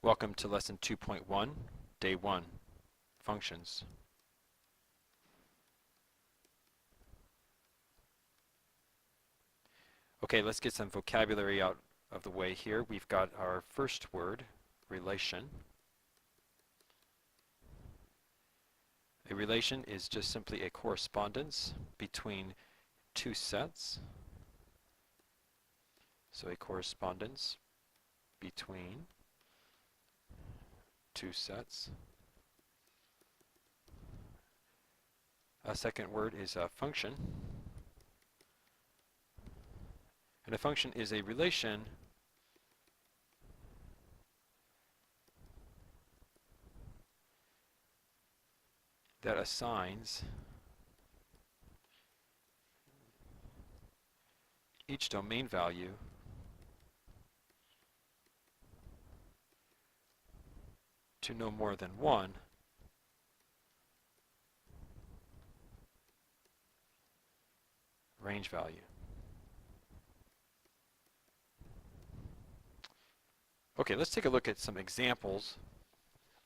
Welcome to lesson 2.1, day 1, functions. Okay, let's get some vocabulary out of the way here. We've got our first word, relation. A relation is just simply a correspondence between two sets. So a correspondence between two sets. A second word is a function. And a function is a relation that assigns each domain value to no more than one range value. Okay, let's take a look at some examples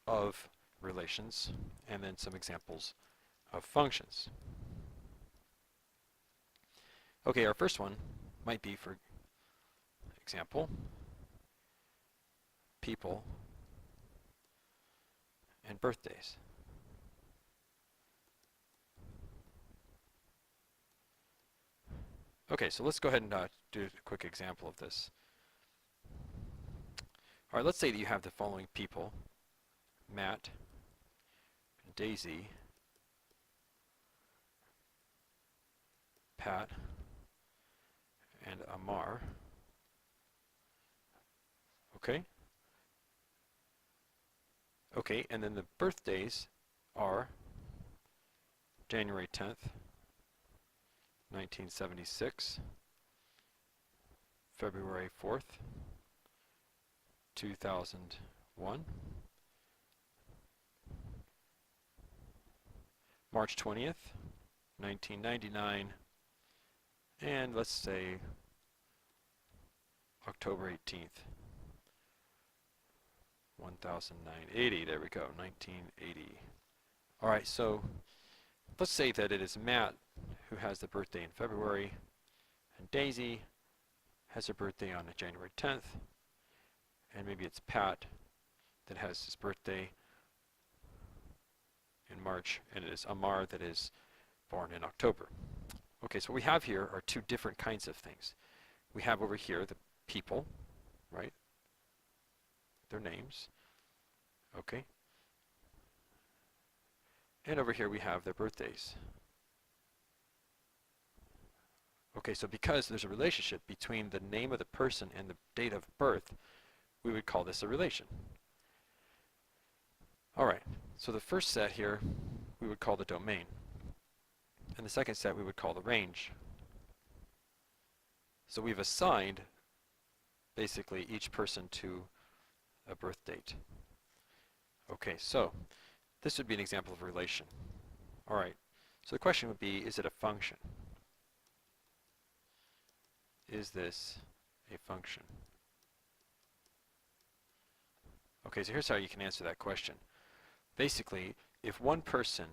of relations and then some examples of functions. Okay, our first one might be, for example, people and birthdays. Okay, so let's go ahead and do a quick example of this. All right, let's say that you have the following people: Matt, Daisy, Pat, and Amar. Okay? Okay, and then the birthdays are January 10th, 1976, February 4th, 2001, March 20th, 1999, and let's say October 18th, 1980. There we go, 1980. All right, so let's say that it is Matt who has the birthday in February, and Daisy has her birthday on January 10th, and maybe it's Pat that has his birthday in March, and it is Amar that is born in October. Okay, so what we have here are two different kinds of things. We have over here the people, right? Their names. Okay. And over here we have their birthdays. Okay, so because there's a relationship between the name of the person and the date of birth, we would call this a relation. All right, so the first set here we would call the domain, and the second set we would call the range. So we've assigned basically each person to a birth date. Okay, so this would be an example of a relation. All right, so the question would be, is it a function? Is this a function? Okay, so here's how you can answer that question. Basically, if one person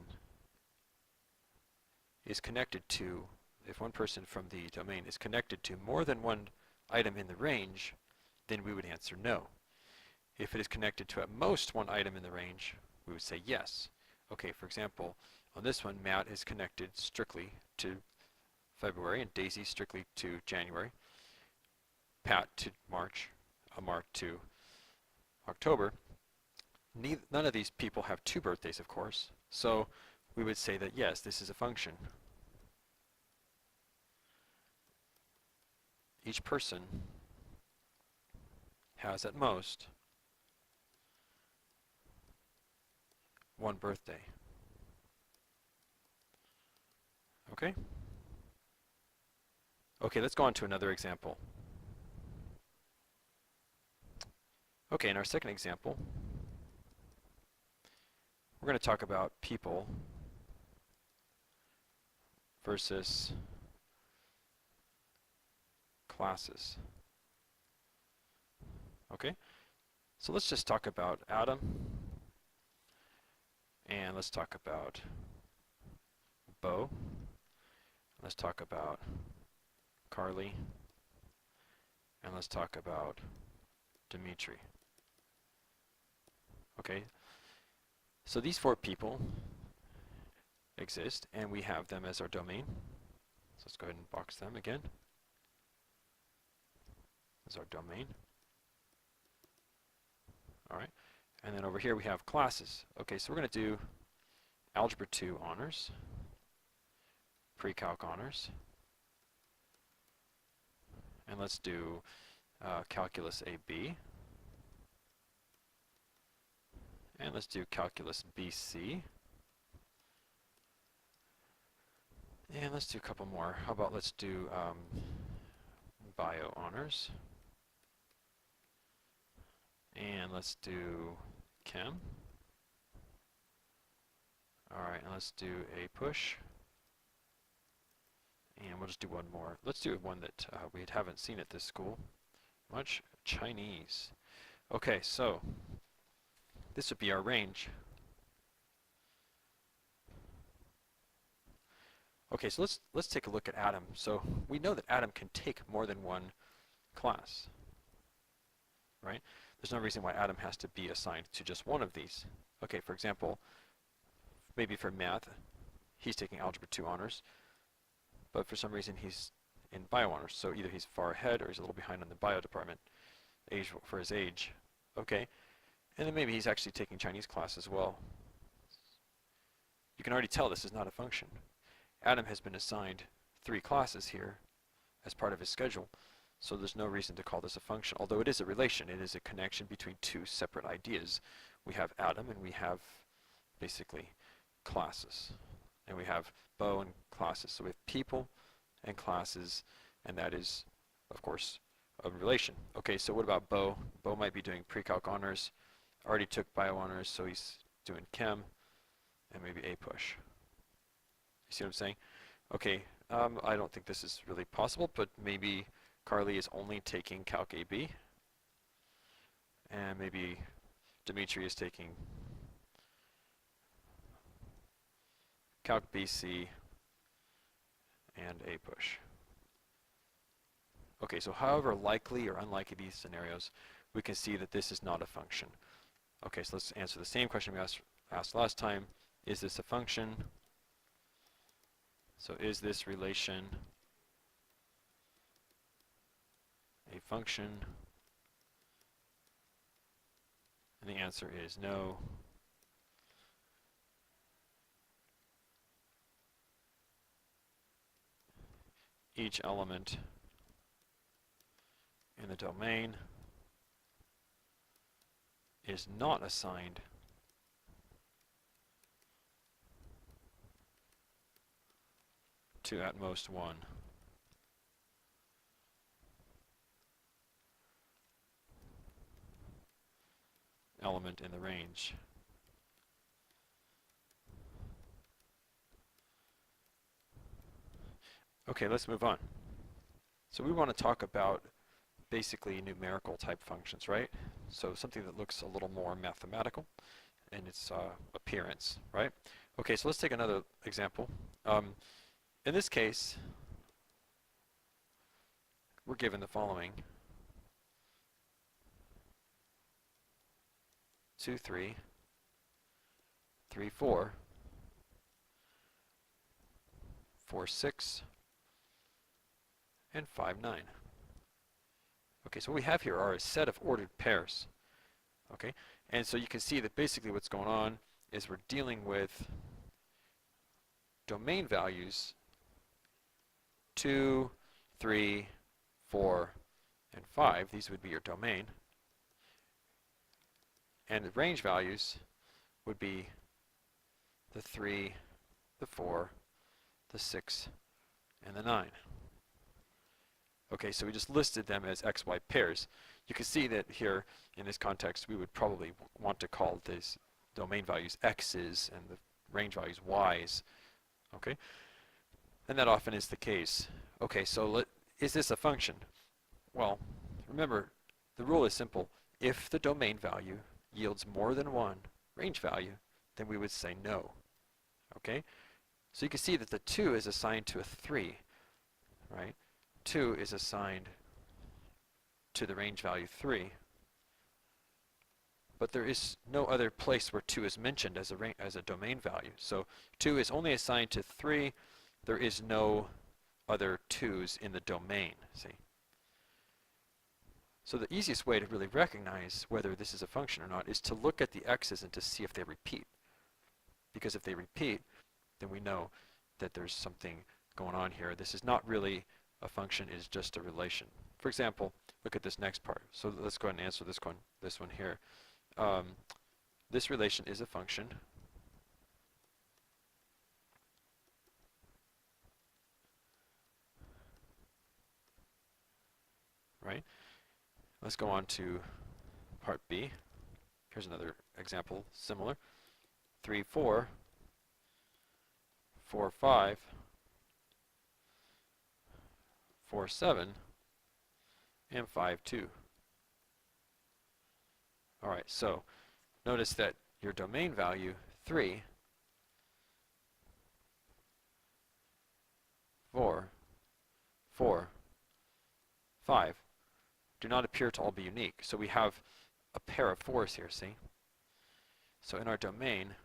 from the domain is connected to more than one item in the range, then we would answer no. If it is connected to at most one item in the range, we would say yes. Okay, for example, on this one, Matt is connected strictly to February, and Daisy strictly to January, Pat to March, Amar to October. None of these people have two birthdays, of course, so we would say that yes, this is a function. Each person has at most one birthday. Okay? Okay, let's go on to another example. Okay, in our second example, we're going to talk about people versus classes. Okay? So let's just talk about Adam, and let's talk about Bo. Let's talk about Carly, and let's talk about Dimitri. Okay, so these 4 people exist, and we have them as our domain. So let's go ahead and box them again as our domain. All right, and then over here we have classes. Okay, so we're going to do Algebra 2 honors, Pre-Calc honors, and let's do Calculus AB, and let's do Calculus BC, and let's do a couple more. How about let's do Bio honors, and let's do Chem. All right, and let's do a push. And we'll just do one more. Let's do one that we haven't seen at this school much, Chinese. Okay, so this would be our range. Okay, so let's take a look at Adam. So we know that Adam can take more than one class, right? There's no reason why Adam has to be assigned to just one of these. Okay, for example, maybe for math, he's taking Algebra 2 honors, but for some reason he's in bio honors, so either he's far ahead or he's a little behind on the bio department for his age. Okay, and then maybe he's actually taking Chinese class as well. You can already tell this is not a function. Adam has been assigned 3 classes here as part of his schedule, so there's no reason to call this a function, although it is a relation. It is a connection between 2 separate ideas. We have Adam and we have basically classes, and we have Bo and classes. So we have people and classes, and that is, of course, a relation. Okay, so what about Bo? Bo might be doing pre-calc honors, already took bio honors, so he's doing chem, and maybe a push. You see what I'm saying? Okay, I don't think this is really possible, but maybe Carly is only taking Calc AB, and maybe Dimitri is taking Calc BC and a push. Okay, so however likely or unlikely these scenarios, we can see that this is not a function. Okay, so let's answer the same question we asked last time. Is this a function? So is this relation a function? And the answer is no. Each element in the domain is not assigned to at most one element in the range. Okay, let's move on. So we want to talk about basically numerical type functions, right? So something that looks a little more mathematical in its appearance, right? Okay, so let's take another example. In this case, we're given the following. 2, 3, 3, 4, 4, 6, and 5, 9. Okay, so what we have here are a set of ordered pairs. Okay, and so you can see that basically what's going on is we're dealing with domain values 2, 3, 4, and 5. These would be your domain. And the range values would be the 3, the 4, the 6, and the 9. Okay, so we just listed them as XY pairs. You can see that here in this context we would probably want to call these domain values X's and the range values Y's. Okay, and that often is the case. Okay, so is this a function? Well, remember the rule is simple. if the domain value yields more than one range value, then we would say no. Okay? So you can see that the 2 is assigned to a 3, right? 2 is assigned to the range value 3, but there is no other place where 2 is mentioned as a domain value. So 2 is only assigned to 3. There is no other 2's in the domain, see? So the easiest way to really recognize whether this is a function or not is to look at the x's and to see if they repeat. Because if they repeat, then we know that there's something going on here. This is not really a function, it is just a relation. For example, look at this next part. So let's go ahead and answer this one here. This relation is a function. Right? Let's go on to part B. Here's another example similar. 3, 4, 4, 5, 4, 7, and 5, 2. All right, so notice that your domain value, 3, 4, 4, 5, do not appear to all be unique. So we have a pair of 4's here, see? So in our domain,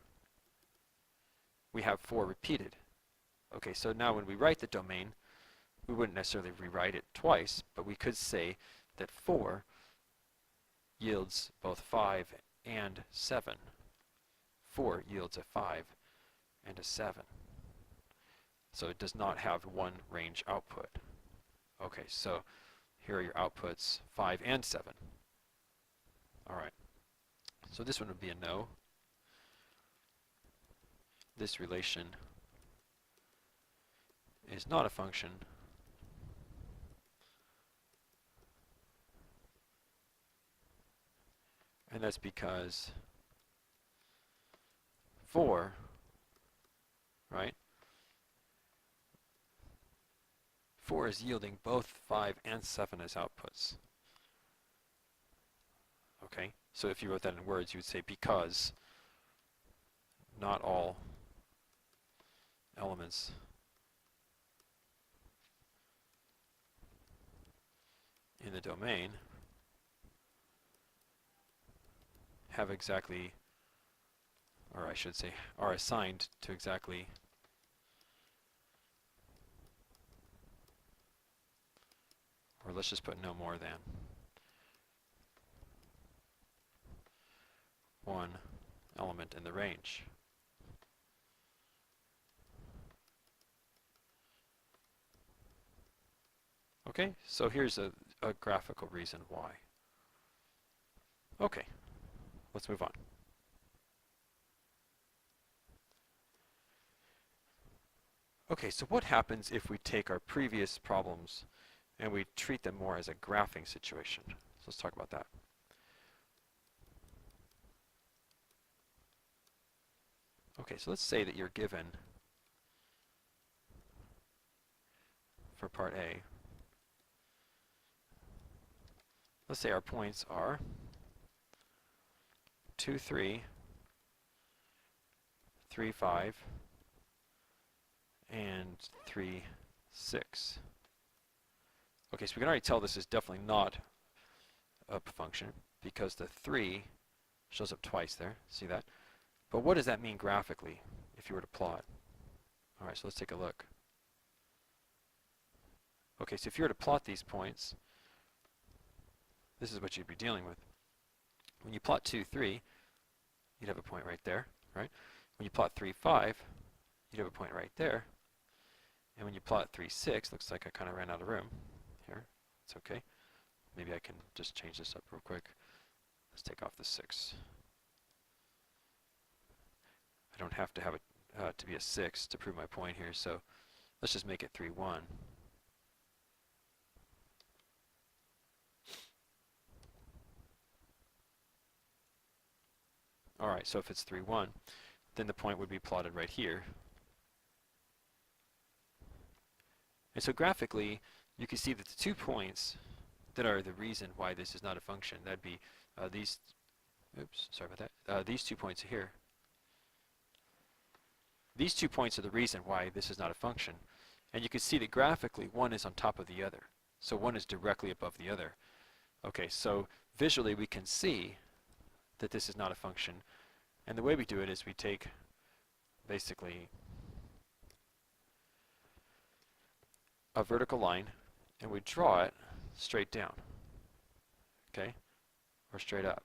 we have 4 repeated. Okay, so now when we write the domain, we wouldn't necessarily rewrite it twice, but we could say that 4 yields both 5 and 7. 4 yields a 5 and a 7. So it does not have one range output. Okay, so here are your outputs, 5 and 7. All right, so this one would be a no. This relation is not a function. And that's because 4, right? 4 is yielding both 5 and 7 as outputs. Okay, so if you wrote that in words, you would say because not all elements in the domain have exactly, or I should say, are assigned to exactly or let's just put no more than one element in the range. Okay, so here's a graphical reason why. Okay, let's move on. Okay, so what happens if we take our previous problems and we treat them more as a graphing situation? So let's talk about that. Okay, so let's say that you're given, for part A, let's say our points are 2, 3, 3, 5, and 3, 6. Okay, so we can already tell this is definitely not a function because the 3 shows up twice there. See that? But what does that mean graphically if you were to plot? All right, so let's take a look. Okay, so if you were to plot these points, this is what you'd be dealing with. When you plot 2, 3, you'd have a point right there, right? When you plot 3, 5, you'd have a point right there. And when you plot 3, 6, looks like I kind of ran out of room here. It's okay. Maybe I can just change this up real quick. Let's take off the 6. I don't have to have it to be a 6 to prove my point here, so let's just make it 3, 1. Alright, so if it's 3, 1, then the point would be plotted right here. And so graphically, you can see that the 2 points that are the reason why this is not a function. That'd be these, oops, sorry about that, these 2 points here. These 2 points are the reason why this is not a function. And you can see that graphically one is on top of the other. So one is directly above the other. Okay, so visually we can see that this is not a function. And the way we do it is we take basically a vertical line and we draw it straight down, okay, or straight up.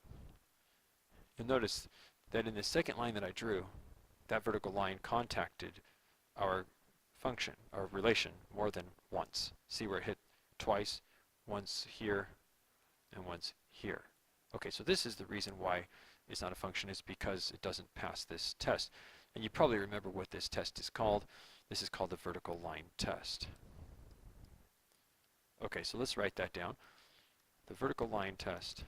You'll notice that in the second line that I drew, that vertical line contacted our function, our relation, more than once. See where it hit twice, once here and once here. Okay, so this is the reason why it's not a function, is because it doesn't pass this test. And you probably remember what this test is called. This is called the vertical line test. Okay, so let's write that down. The vertical line test.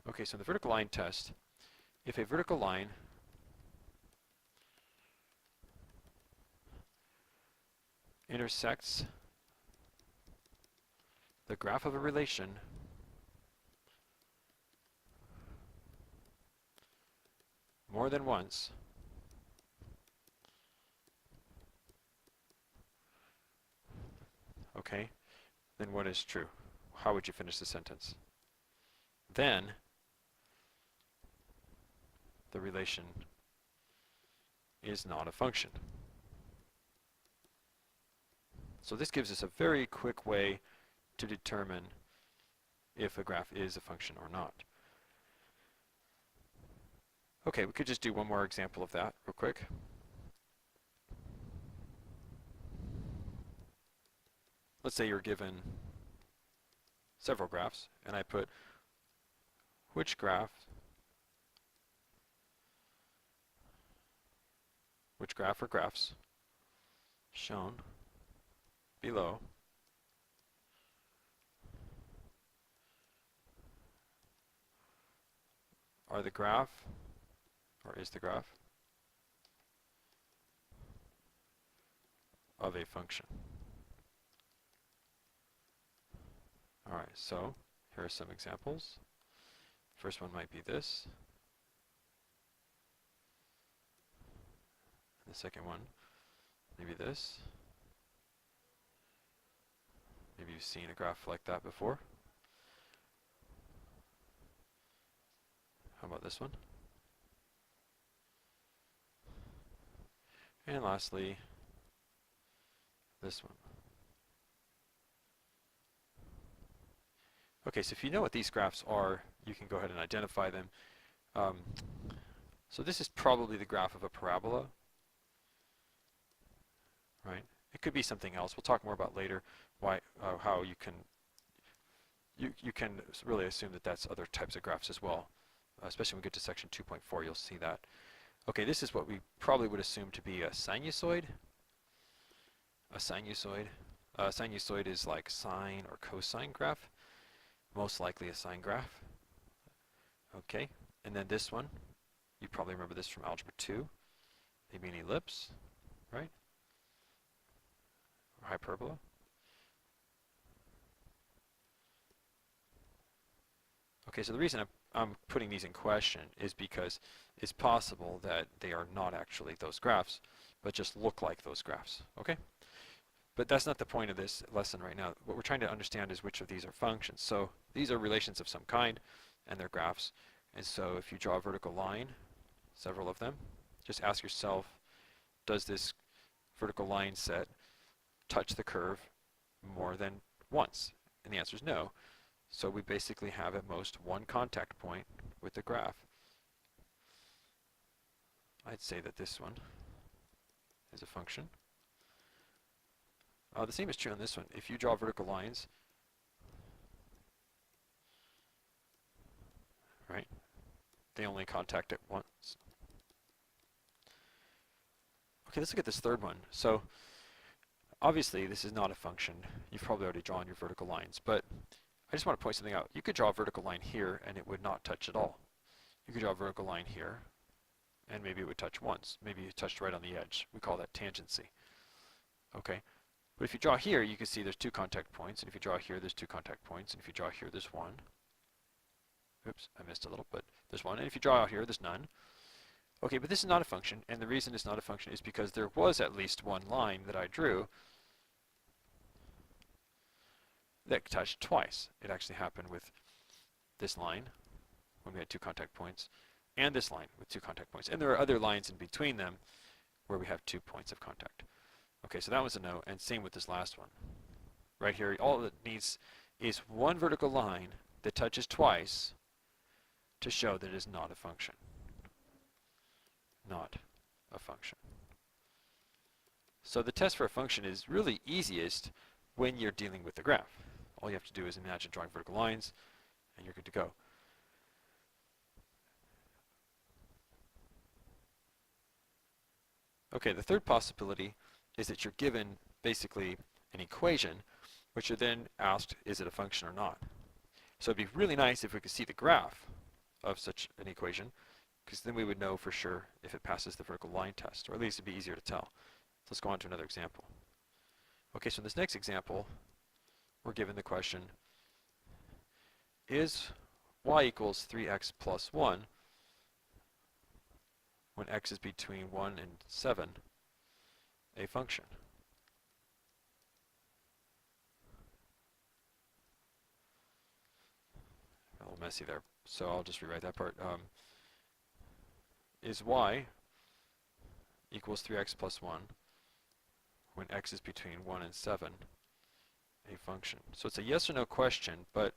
Okay, so the vertical line test, if a vertical line intersects the graph of a relation more than once, okay, then what is true? How would you finish the sentence? Then the relation is not a function. So this gives us a very quick way to determine if a graph is a function or not. Okay, we could just do one more example of that real quick. Let's say you're given several graphs, and I put which graph or graphs shown below are the graph, or is the graph, of a function. Alright, so here are some examples. First one might be this. The second one, maybe this. Maybe you've seen a graph like that before. How about this one? And lastly, this one. Okay, so if you know what these graphs are, you can go ahead and identify them. So this is probably the graph of a parabola, right? It could be something else. We'll talk more about later why, how you can really assume that that's other types of graphs as well. Especially when we get to section 2.4, you'll see that. Okay, this is what we probably would assume to be a sinusoid. A sinusoid. A sinusoid is like sine or cosine graph. Most likely a sine graph. Okay, and then this one, you probably remember this from algebra 2. Maybe an ellipse, right? Or hyperbola. Okay, so the reason I'm putting these in question is because it's possible that they are not actually those graphs, but just look like those graphs, okay? But that's not the point of this lesson right now. What we're trying to understand is which of these are functions. So these are relations of some kind, and they're graphs. And so if you draw a vertical line, several of them, just ask yourself, does this vertical line set touch the curve more than once? And the answer is no. So we basically have at most one contact point with the graph. I'd say that this one is a function. The same is true on this one. If you draw vertical lines, right, they only contact it once. Okay, let's look at this third one. So obviously this is not a function. You've probably already drawn your vertical lines, but I just want to point something out. You could draw a vertical line here and it would not touch at all. You could draw a vertical line here and maybe it would touch once. Maybe it touched right on the edge. We call that tangency. Okay, but if you draw here, you can see there's 2 contact points, and if you draw here, there's 2 contact points, and if you draw here, there's 1. Oops, I missed a little, but there's 1, and if you draw out here, there's none. Okay, but this is not a function, and the reason it's not a function is because there was at least one line that I drew that touched twice. It actually happened with this line, when we had 2 contact points, and this line with 2 contact points. And there are other lines in between them where we have 2 points of contact. Okay, so that was a no, and same with this last one. Right here, all it needs is one vertical line that touches twice to show that it is not a function. Not a function. So the test for a function is really easiest when you're dealing with the graph. All you have to do is imagine drawing vertical lines, and you're good to go. Okay, the third possibility is that you're given basically an equation, which you're then asked, is it a function or not? So it'd be really nice if we could see the graph of such an equation, because then we would know for sure if it passes the vertical line test, or at least it'd be easier to tell. So let's go on to another example. Okay, so in this next example, we're given the question, is y equals 3x plus 1 when x is between 1 and 7 a function? A little messy there, so I'll just rewrite that part. Is y equals 3x plus 1 when x is between 1 and 7 a function? So it's a yes or no question, but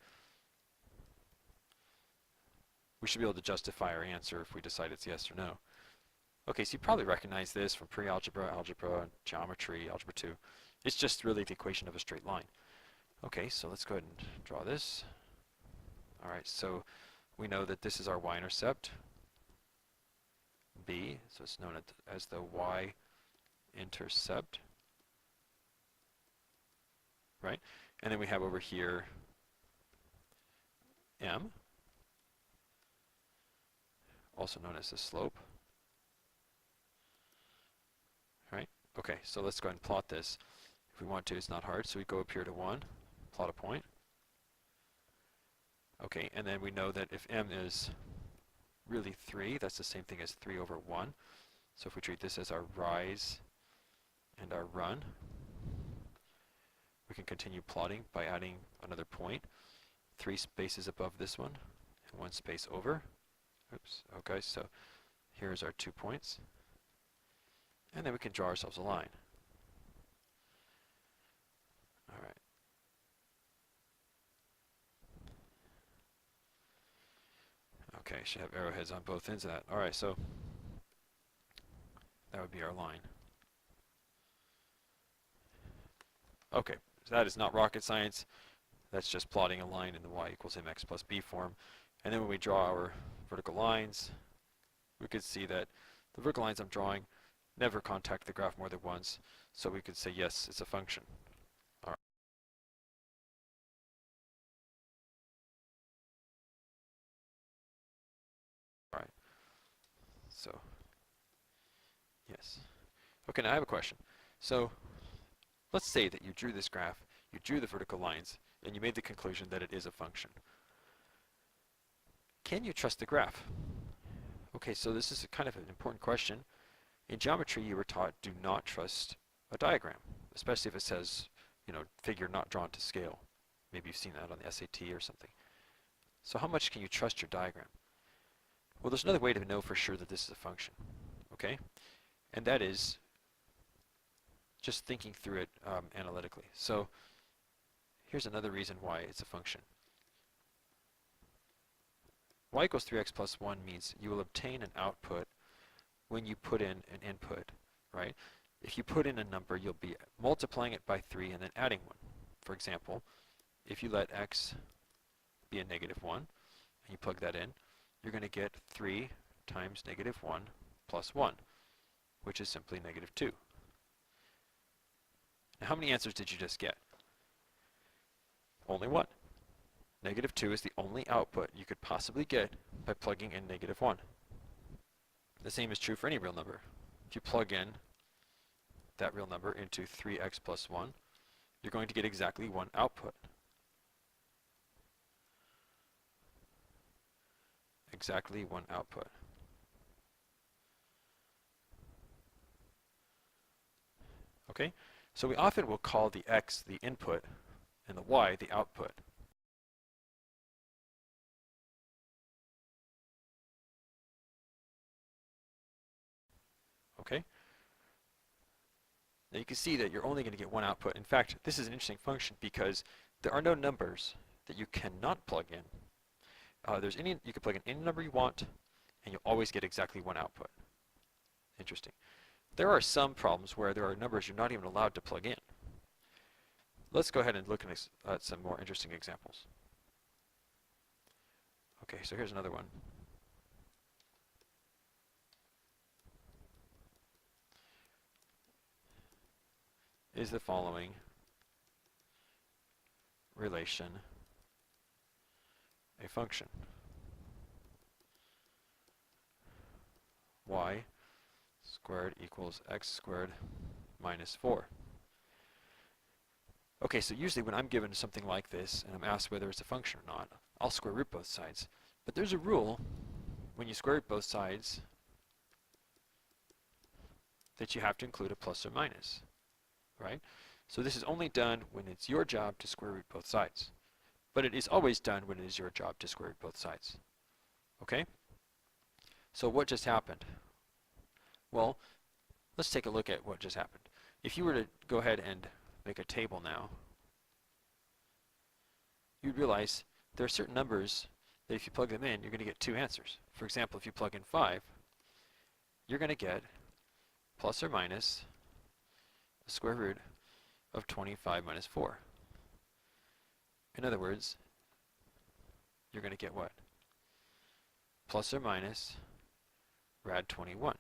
we should be able to justify our answer if we decide it's yes or no. Okay, so you probably recognize this from pre-algebra, algebra, geometry, algebra 2. It's just really the equation of a straight line. Okay, so let's go ahead and draw this. All right, so we know that this is our y-intercept, b, so it's known as the y-intercept, right? And then we have over here m, also known as the slope. Right? Okay, so let's go ahead and plot this. If we want to, it's not hard, so we go up here to 1, plot a point. Okay, and then we know that if m is really 3, that's the same thing as 3 over 1. So if we treat this as our rise and our run, we can continue plotting by adding another point, 3 spaces above this one, and 1 space over. Oops, okay, so here's our 2 points. And then we can draw ourselves a line. All right. Okay, should have arrowheads on both ends of that. All right, so that would be our line. Okay, so that is not rocket science. That's just plotting a line in the y equals mx plus b form. And then when we draw our vertical lines, we could see that the vertical lines I'm drawing never contact the graph more than once, so we could say yes, it's a function. All right. So, yes. Okay, now I have a question. So, let's say that you drew this graph, you drew the vertical lines, and you made the conclusion that it is a function. Can you trust the graph? Okay, so this is kind of an important question. In geometry, you were taught do not trust a diagram, especially if it says, you know, figure not drawn to scale. Maybe you've seen that on the SAT or something. So how much can you trust your diagram? Well, there's another way to know for sure that this is a function, okay? And that is just thinking through it analytically. So here's another reason why it's a function. Y equals 3x plus 1 means you will obtain an output when you put in an input, right? If you put in a number, you'll be multiplying it by 3 and then adding 1. For example, if you let x be a -1 and you plug that in, you're going to get 3 times -1 plus 1, which is simply -2. Now, how many answers did you just get? Only one. -2 is the only output you could possibly get by plugging in -1. The same is true for any real number. If you plug in that real number into 3x plus 1, you're going to get exactly one output. Exactly one output. Okay, so we often will call the x the input and the y the output. Okay, now you can see that you're only going to get one output. In fact, this is an interesting function because there are no numbers that you cannot plug in. You can plug in any number you want, and you'll always get exactly one output. Interesting. There are some problems where there are numbers you're not even allowed to plug in. Let's go ahead and look at some more interesting examples. Okay, so here's another one. Is the following relation a function? Y squared equals x squared minus 4. Okay, so usually when I'm given something like this and I'm asked whether it's a function or not, I'll square root both sides. But there's a rule when you square root both sides that you have to include a plus or minus, right? So this is only done when it's your job to square root both sides. But it is always done when it is your job to square root both sides. Okay? So what just happened? Well, let's take a look at what just happened. If you were to go ahead and make a table now, you'd realize there are certain numbers that if you plug them in, you're going to get two answers. For example, if you plug in 5, you're going to get plus or minus the square root of 25 minus 4. In other words, you're going to get what? Plus or minus rad 21.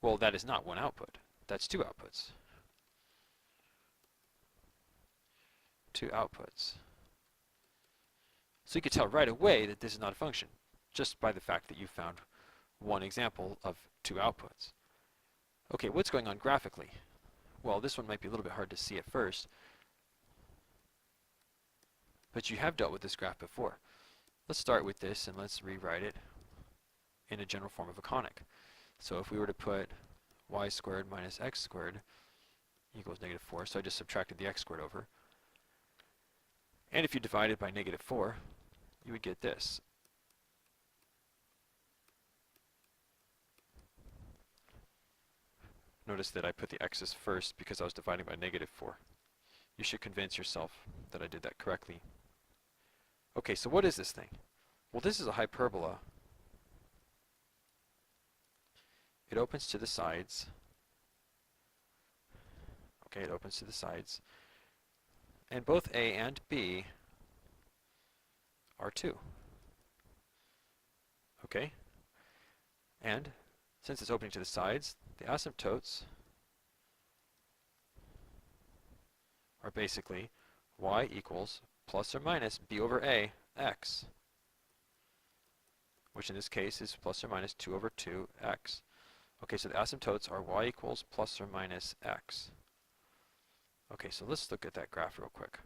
Well, that is not one output. That's two outputs. Two outputs. So you can tell right away that this is not a function, just by the fact that you found one example of two outputs. Okay, what's going on graphically? Well, this one might be a little bit hard to see at first, but you have dealt with this graph before. Let's start with this and let's rewrite it in a general form of a conic. So if we were to put y squared minus x squared equals negative 4, so I just subtracted the x squared over. And if you divide it by negative 4, you would get this. Notice that I put the x's first because I was dividing by negative 4. You should convince yourself that I did that correctly. Okay, so what is this thing? Well, this is a hyperbola. It opens to the sides. Okay, it opens to the sides. And both A and B are 2. Okay? And since it's opening to the sides, the asymptotes are basically y equals plus or minus b over a x, which in this case is plus or minus 2 over 2x. Okay, so the asymptotes are y equals plus or minus x. Okay, so let's look at that graph real quick.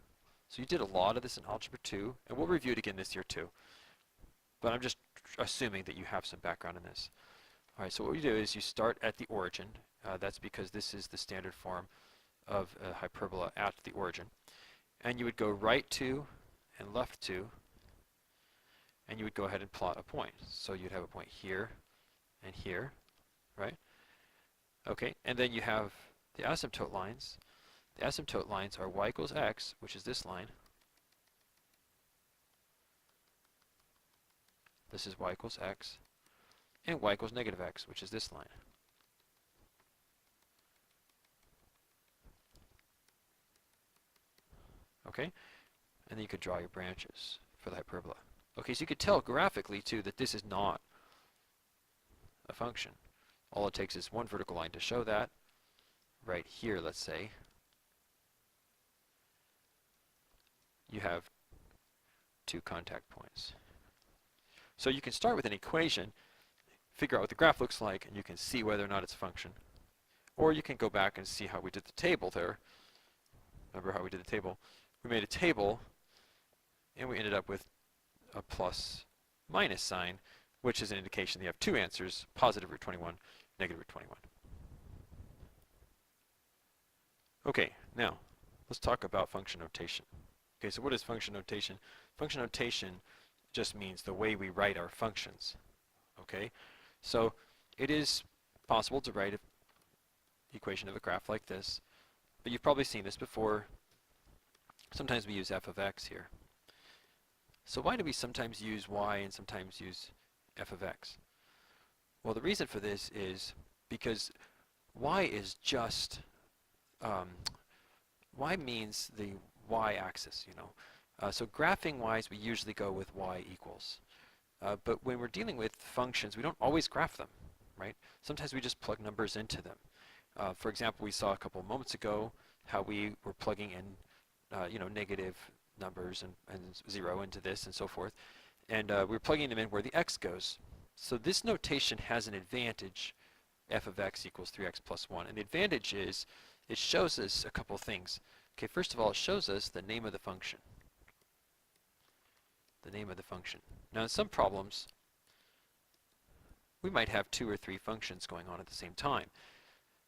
So you did a lot of this in Algebra 2, and we'll review it again this year too. But I'm just assuming that you have some background in this. All right, so what you do is you start at the origin. That's because this is the standard form of a hyperbola at the origin. And you would go right to and left to, and you would go ahead and plot a point. So you'd have a point here and here, right? Okay, and then you have the asymptote lines. The asymptote lines are y equals x, which is this line. This is y equals x. And y equals negative x, which is this line. Okay? And then you could draw your branches for the hyperbola. Okay, so you could tell graphically, too, that this is not a function. All it takes is one vertical line to show that. Right here, let's say, you have 2 contact points. So you can start with an equation, figure out what the graph looks like, and you can see whether or not it's a function. Or you can go back and see how we did the table there. Remember how we did the table? We made a table, and we ended up with a plus minus sign, which is an indication that you have two answers, positive root 21, negative root 21. Okay, now let's talk about function notation. Okay, so what is function notation? Function notation just means the way we write our functions. Okay, so it is possible to write an equation of a graph like this, but you've probably seen this before. Sometimes we use f of x here. So why do we sometimes use y and sometimes use f of x? Well, the reason for this is because y is just, y means the y-axis, you know. So graphing wise, we usually go with y equals. But when we're dealing with functions, we don't always graph them, right? Sometimes we just plug numbers into them. For example, we saw a couple moments ago how we were plugging in, you know, negative numbers and 0 into this and so forth. And we're plugging them in where the x goes. So this notation has an advantage, f of x equals 3x plus 1. And the advantage is it shows us a couple things. Okay, first of all, it shows us the name of the function. The name of the function. Now in some problems, we might have 2 or 3 functions going on at the same time.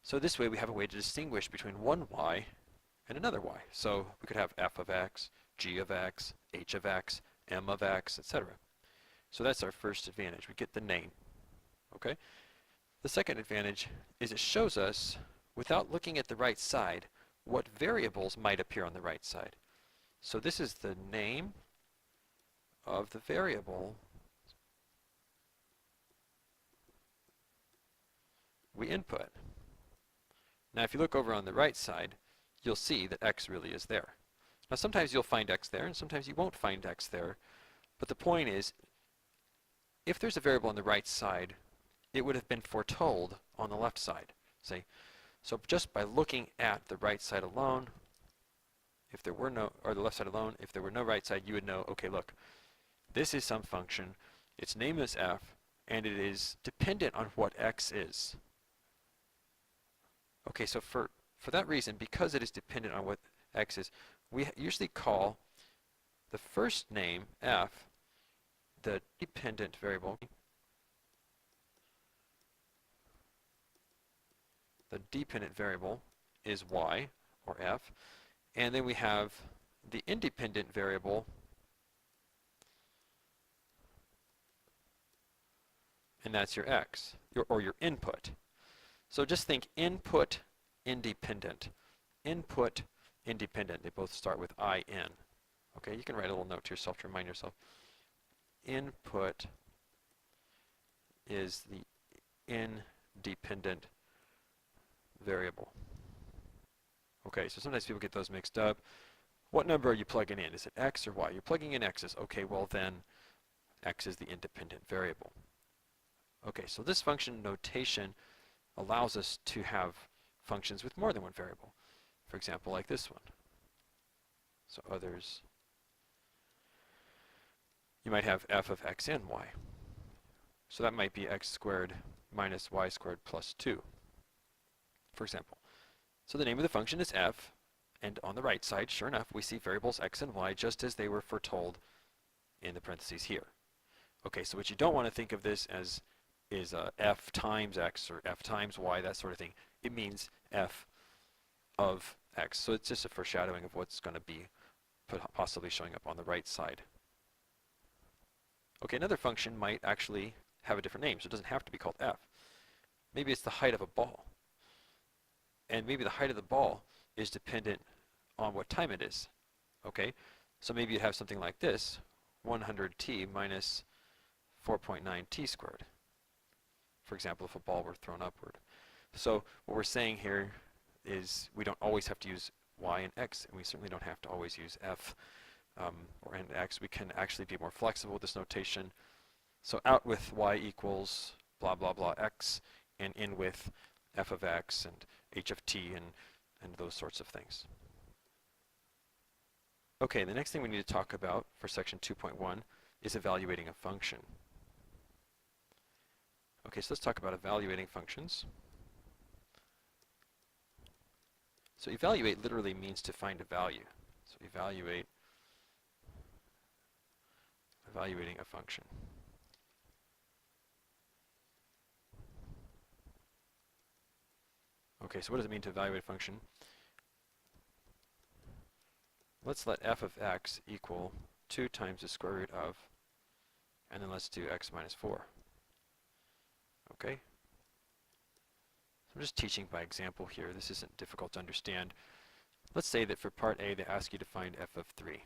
So this way we have a way to distinguish between one y and another y. So we could have f of x, g of x, h of x, m of x, etc. So that's our first advantage. We get the name. Okay? The second advantage is it shows us, without looking at the right side, what variables might appear on the right side. So this is the name of the variable we input. Now if you look over on the right side, you'll see that x really is there. Now sometimes you'll find x there and sometimes you won't find x there, but the point is, if there's a variable on the right side, it would have been foretold on the left side. See? So just by looking at the right side alone, if there were no, or the left side alone, if there were no right side, you would know, okay, look, this is some function, its name is f, and it is dependent on what x is. Okay, so for that reason, because it is dependent on what x is, we usually call the first name, f, the dependent variable. The dependent variable is y, or f, and then we have the independent variable, and that's your x, or your input. So just think input, independent. Input, independent. They both start with in. Okay, you can write a little note to yourself to remind yourself. Input is the independent variable. Okay, so sometimes people get those mixed up. What number are you plugging in? Is it x or y? You're plugging in x's. Okay, well then x is the independent variable. Okay, so this function notation allows us to have functions with more than one variable. For example, like this one. So others, you might have f of x and y. So that might be x squared minus y squared plus 2, for example. So the name of the function is f, and on the right side, sure enough, we see variables x and y just as they were foretold in the parentheses here. Okay, so what you don't want to think of this as is f times x or f times y, that sort of thing. It means f of x. So it's just a foreshadowing of what's going to be possibly showing up on the right side. Okay, another function might actually have a different name, so it doesn't have to be called f. Maybe it's the height of a ball. And maybe the height of the ball is dependent on what time it is. Okay, so maybe you have something like this, 100t minus 4.9t squared. For example, if a ball were thrown upward. So what we're saying here is we don't always have to use y and x, and we certainly don't have to always use f or n x. We can actually be more flexible with this notation. So out with y equals blah blah blah x, and in with f of x and h of t and those sorts of things. Okay, the next thing we need to talk about for section 2.1 is evaluating a function. Okay, so let's talk about evaluating functions. So evaluate literally means to find a value. So evaluating a function. Okay, so what does it mean to evaluate a function? Let's let f of x equal 2 times the square root of, and then let's do x minus 4. Okay? I'm just teaching by example here. This isn't difficult to understand. Let's say that for part A, they ask you to find f of 3.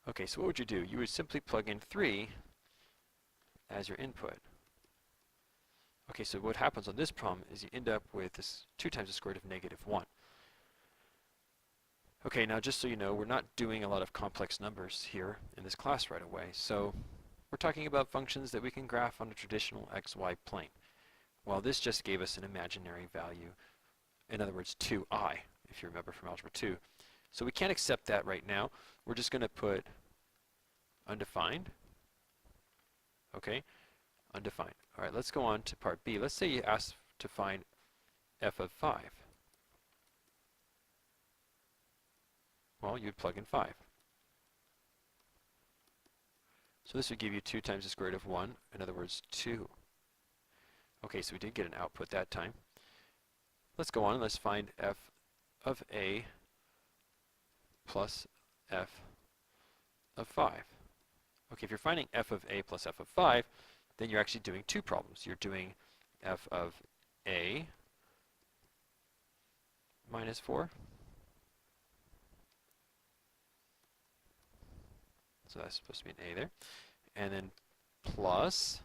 Okay, so what would you do? You would simply plug in 3 as your input. Okay, so what happens on this problem is you end up with this 2 times the square root of negative 1. Okay, now just so you know, we're not doing a lot of complex numbers here in this class right away. So we're talking about functions that we can graph on a traditional xy plane. Well, this just gave us an imaginary value, in other words 2i, if you remember from algebra 2. So we can't accept that right now. We're just going to put undefined. Okay, undefined. All right, let's go on to part B. Let's say you ask to find f of 5. Well, you'd plug in 5. So this would give you 2 times the square root of 1, in other words 2. Okay, so we did get an output that time. Let's go on and let's find f of a plus f of 5. Okay, if you're finding f of a plus f of 5, then you're actually doing two problems. You're doing f of a minus 4. So that's supposed to be an a there. And then plus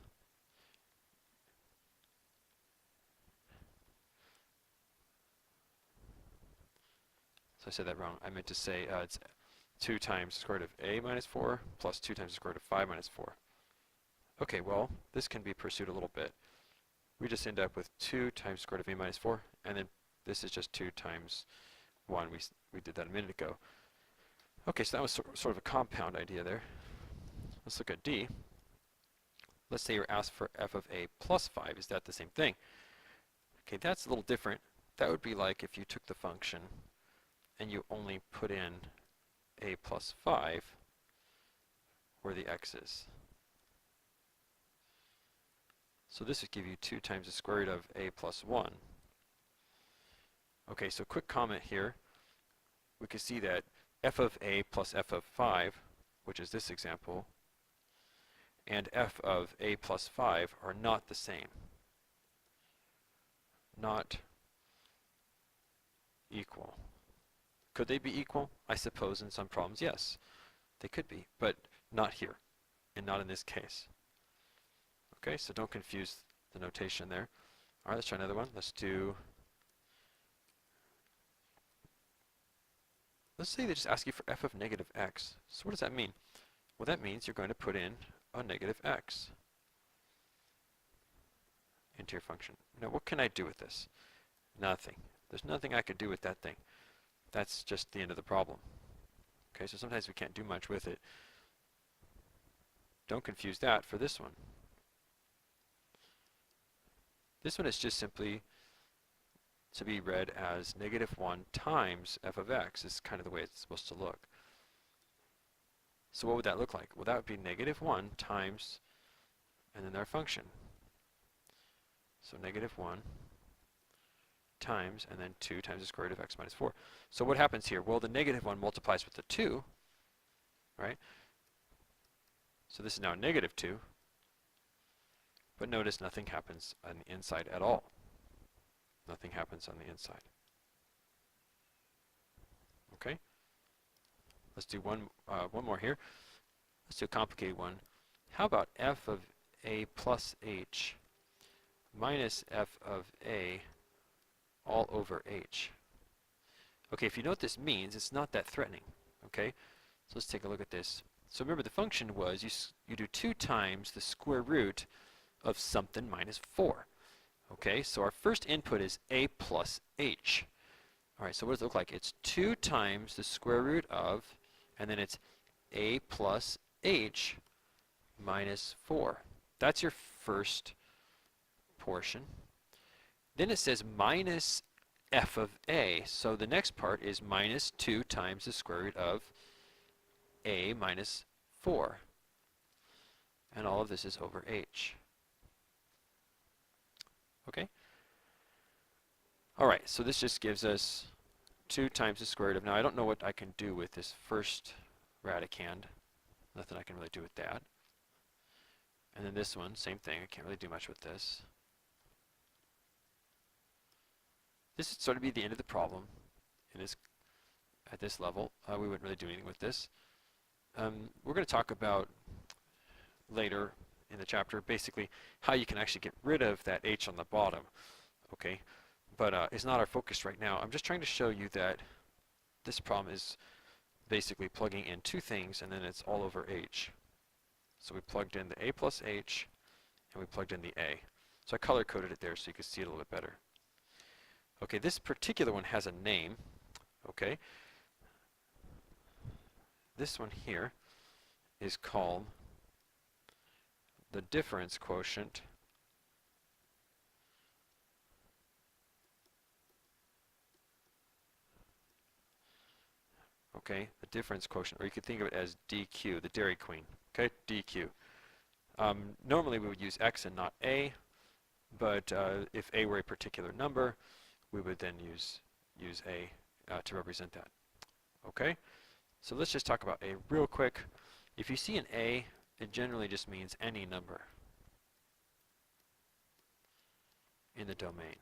so I said that wrong. I meant to say it's 2 times the square root of a minus 4 plus 2 times the square root of 5 minus 4. Okay, well, this can be pursued a little bit. We just end up with 2 times the square root of a minus 4, and then this is just 2 times 1. We did that a minute ago. Okay, so that was sort of a compound idea there. Let's look at D. Let's say you're asked for f of a plus 5. Is that the same thing? Okay, that's a little different. That would be like if you took the function and you only put in a plus 5 where the x is. So this would give you 2 times the square root of a plus 1. Okay, so quick comment here. We can see that f of a plus f of 5, which is this example, and f of a plus 5 are not the same. Not equal. Could they be equal? I suppose in some problems, yes. They could be, but not here, and not in this case. Okay, so don't confuse the notation there. All right, let's try another one. Let's say they just ask you for f of negative x. So what does that mean? Well, that means you're going to put in a negative x into your function. Now, what can I do with this? Nothing. There's nothing I could do with that thing. That's just the end of the problem. Okay, so sometimes we can't do much with it. Don't confuse that for this one. This one is just simply to be read as negative 1 times f of x is kind of the way it's supposed to look. So what would that look like? Well, that would be negative 1 times, and then our function. So negative 1 times, and then 2 times the square root of x minus 4. So what happens here? Well, the negative 1 multiplies with the 2, right? So this is now negative 2. But notice nothing happens on the inside at all. Nothing happens on the inside. Okay? Let's do one more here. Let's do a complicated one. How about f of a plus h minus f of a all over h? Okay, if you know what this means, it's not that threatening. Okay? So let's take a look at this. So remember, the function was you do 2 times the square root of something minus 4. Okay, so our first input is a plus h. All right, so what does it look like? It's 2 times the square root of, and then it's a plus h minus 4. That's your first portion. Then it says minus f of a. So the next part is minus 2 times the square root of a minus 4. And all of this is over h. Okay? Alright, so this just gives us 2 times the square root of, now I don't know what I can do with this first radicand. Nothing I can really do with that. And then this one, same thing, I can't really do much with this. This would sort of be the end of the problem. At this level, we wouldn't really do anything with this. We're going to talk about later in the chapter basically how you can actually get rid of that h on the bottom. Okay, but it's not our focus right now. I'm just trying to show you that this problem is basically plugging in two things and then it's all over h. So we plugged in the a plus h and we plugged in the a. So I color coded it there so you can see it a little bit better. Okay, this particular one has a name. Okay, this one here is called the difference quotient. Okay, the difference quotient, or you could think of it as DQ, the Dairy Queen. Okay, DQ. Normally we would use x and not a, but if a were a particular number, we would then use a to represent that. Okay, so let's just talk about a real quick. If you see an a, it generally just means any number in the domain.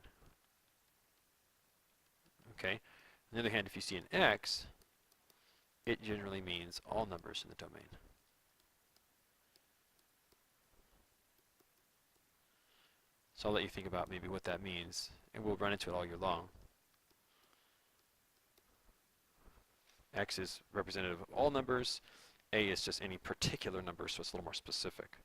Okay, on the other hand, if you see an x, it generally means all numbers in the domain. So I'll let you think about maybe what that means, and we'll run into it all year long. X is representative of all numbers. A is just any particular number, so it's a little more specific.